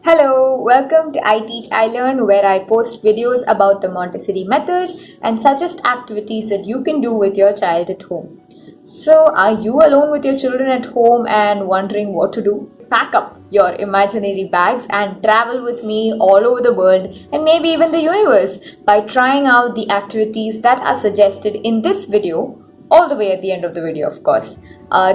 Hello, welcome to I Teach, I Learn, where I post videos about the Montessori method and suggest activities that you can do with your child at home. So, are you alone with your children at home and wondering what to do? Pack up your imaginary bags and travel with me all over the world and maybe even the universe by trying out the activities that are suggested in this video, all the way at the end of the video, of course.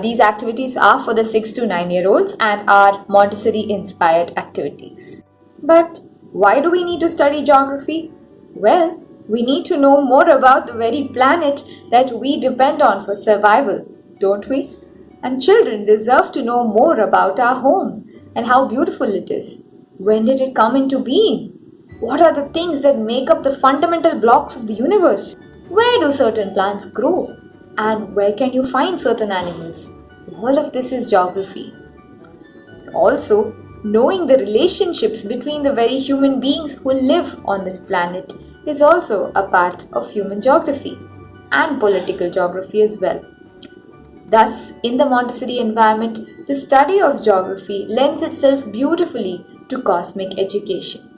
These activities are for the 6 to 9-year-olds and are Montessori inspired activities. But why do we need to study geography? Well, we need to know more about the very planet that we depend on for survival, don't we? And children deserve to know more about our home and how beautiful it is. When did it come into being? What are the things that make up the fundamental blocks of the universe? Where do certain plants grow? And where can you find certain animals? All of this is geography. Also, knowing the relationships between the very human beings who live on this planet is also a part of human geography and political geography as well. Thus, in the Montessori environment, the study of geography lends itself beautifully to cosmic education.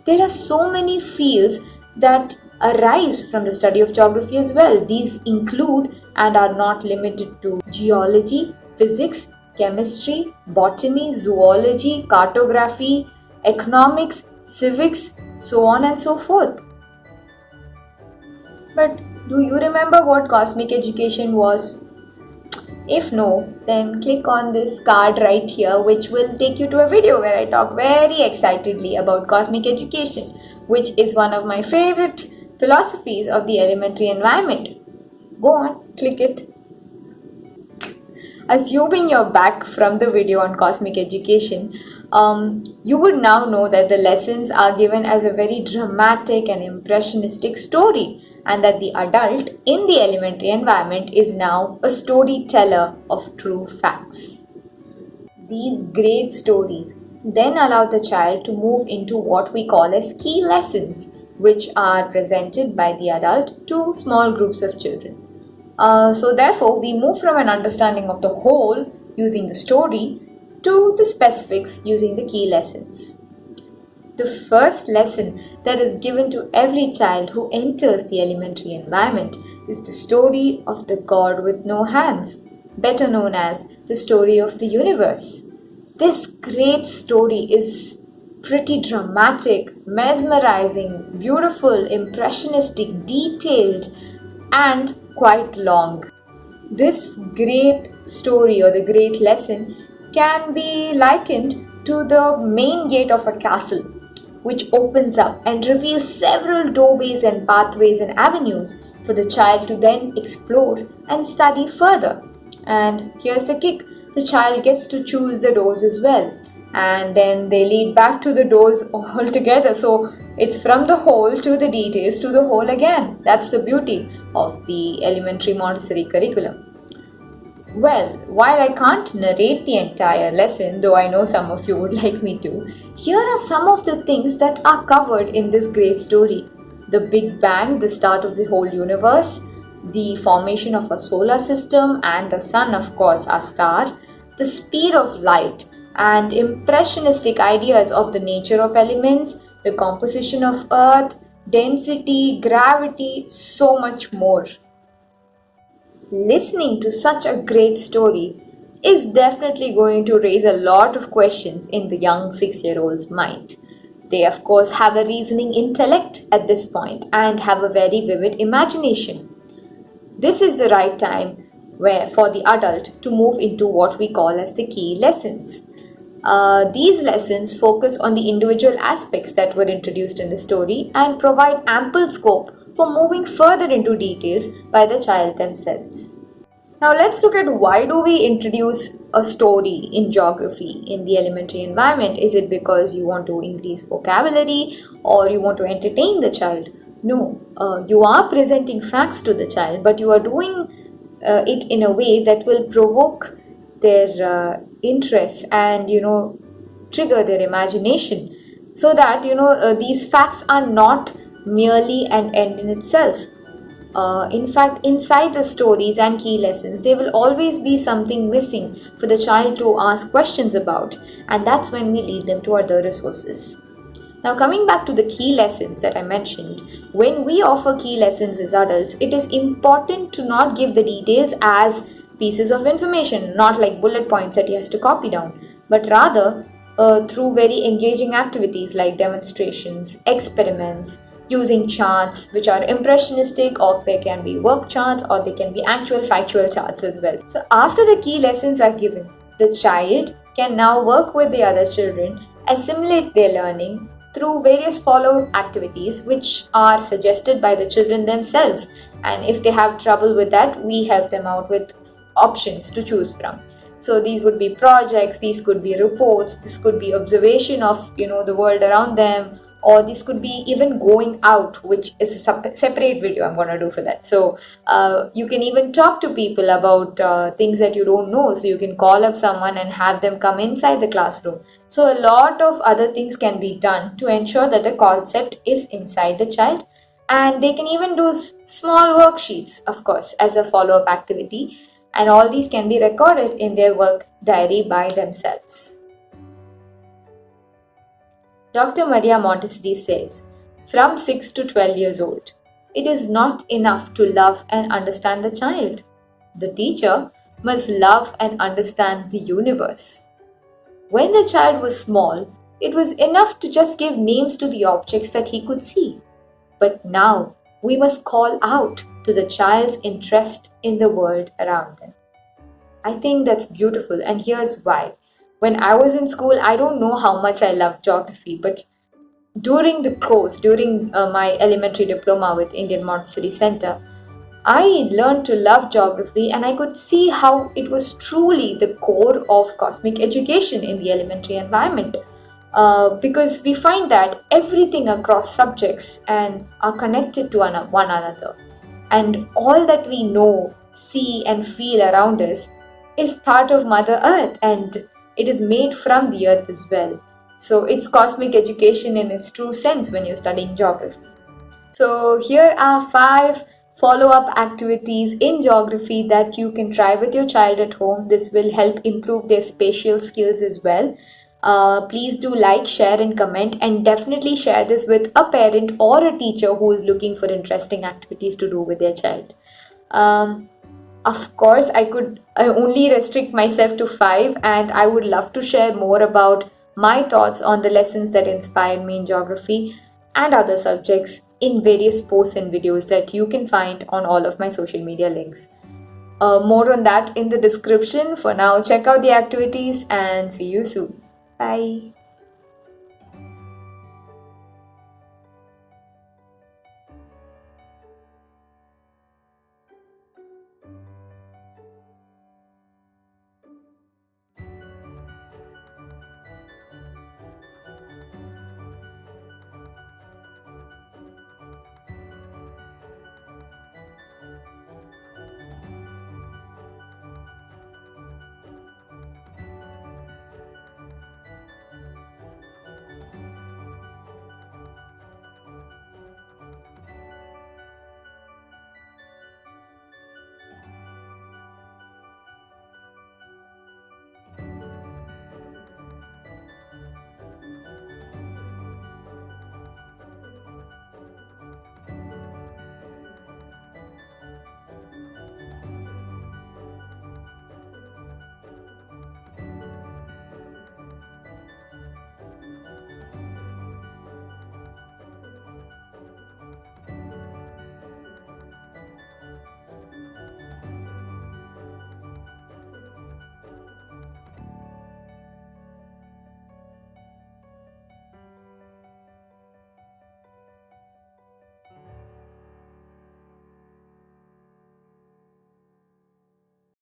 There are so many fields that arise from the study of geography as well. These include and are not limited to geology, physics, chemistry, botany, zoology, cartography, economics, civics, so on and so forth. But do you remember what cosmic education was? If no, then click on this card right here, which will take you to a video where I talk very excitedly about cosmic education, which is one of my favorite philosophies of the elementary environment. Go on, click it. Assuming you're back from the video on cosmic education, you would now know that the lessons are given as a very dramatic and impressionistic story, and that the adult in the elementary environment is now a storyteller of true facts. These great stories then allow the child to move into what we call as key lessons, which are presented by the adult to small groups of children. So therefore, we move from an understanding of the whole using the story to the specifics using the key lessons. The first lesson that is given to every child who enters the elementary environment is the story of the God with no hands, better known as the story of the universe. This great story is pretty dramatic, mesmerizing, beautiful, impressionistic, detailed, and quite long. This great story or the great lesson can be likened to the main gate of a castle, which opens up and reveals several doorways and pathways and avenues for the child to then explore and study further. And here's the kick, the child gets to choose the doors as well, and then they lead back to the doors altogether. So it's from the whole to the details to the whole again. That's the beauty of the elementary Montessori curriculum. Well, while I can't narrate the entire lesson, though I know some of you would like me to, here are some of the things that are covered in this great story. The Big Bang, the start of the whole universe, the formation of a solar system and the sun, of course, our star, the speed of light, and impressionistic ideas of the nature of elements, the composition of Earth, density, gravity, so much more. Listening to such a great story is definitely going to raise a lot of questions in the young 6-year-old's mind. They, of course, have a reasoning intellect at this point and have a very vivid imagination. This is the right time for the adult to move into what we call as the key lessons. These lessons focus on the individual aspects that were introduced in the story and provide ample scope for moving further into details by the child themselves. Now let's look at why do we introduce a story in geography in the elementary environment. Is it because you want to increase vocabulary or you want to entertain the child? No, you are presenting facts to the child, but you are doing it in a way that will provoke their interest and trigger their imagination, so that these facts are not merely an end in itself. In fact, inside the stories and key lessons, there will always be something missing for the child to ask questions about, and that's when we lead them to other resources. Now, coming back to the key lessons that I mentioned, when we offer key lessons as adults, it is important to not give the details as pieces of information, not like bullet points that he has to copy down, but rather through very engaging activities like demonstrations, experiments, using charts which are impressionistic, or they can be work charts, or they can be actual factual charts as well. So, after the key lessons are given, the child can now work with the other children, assimilate their learning through various follow activities which are suggested by the children themselves. And if they have trouble with that, we help them out with options to choose from. So these would be projects, these could be reports, this could be observation of the world around them, or this could be even going out, which is a separate video I'm going to do for that. So you can even talk to people about things that you don't know. So you can call up someone and have them come inside the classroom. So a lot of other things can be done to ensure that the concept is inside the child. And they can even do small worksheets, of course, as a follow-up activity. And all these can be recorded in their work diary by themselves. Dr. Maria Montessori says, from 6 to 12 years old, it is not enough to love and understand the child. The teacher must love and understand the universe. When the child was small, it was enough to just give names to the objects that he could see. But now, we must call out to the child's interest in the world around them. I think that's beautiful, and here's why. When I was in school, I don't know how much I loved geography, but during the course, during my elementary diploma with Indian Montessori Center, I learned to love geography, and I could see how it was truly the core of cosmic education in the elementary environment. Because we find that everything across subjects and are connected to one another, and all that we know, see, and feel around us is part of Mother Earth, and it is made from the earth as well. So it's cosmic education in its true sense when you're studying geography. So here are 5 follow-up activities in geography that you can try with your child at home. This will help improve their spatial skills as well. Please do like, share, and comment, and definitely share this with a parent or a teacher who is looking for interesting activities to do with their child. Of course, I could only restrict myself to 5, and I would love to share more about my thoughts on the lessons that inspired me in geography and other subjects in various posts and videos that you can find on all of my social media links. More on that in the description. For now, check out the activities and see you soon. Bye.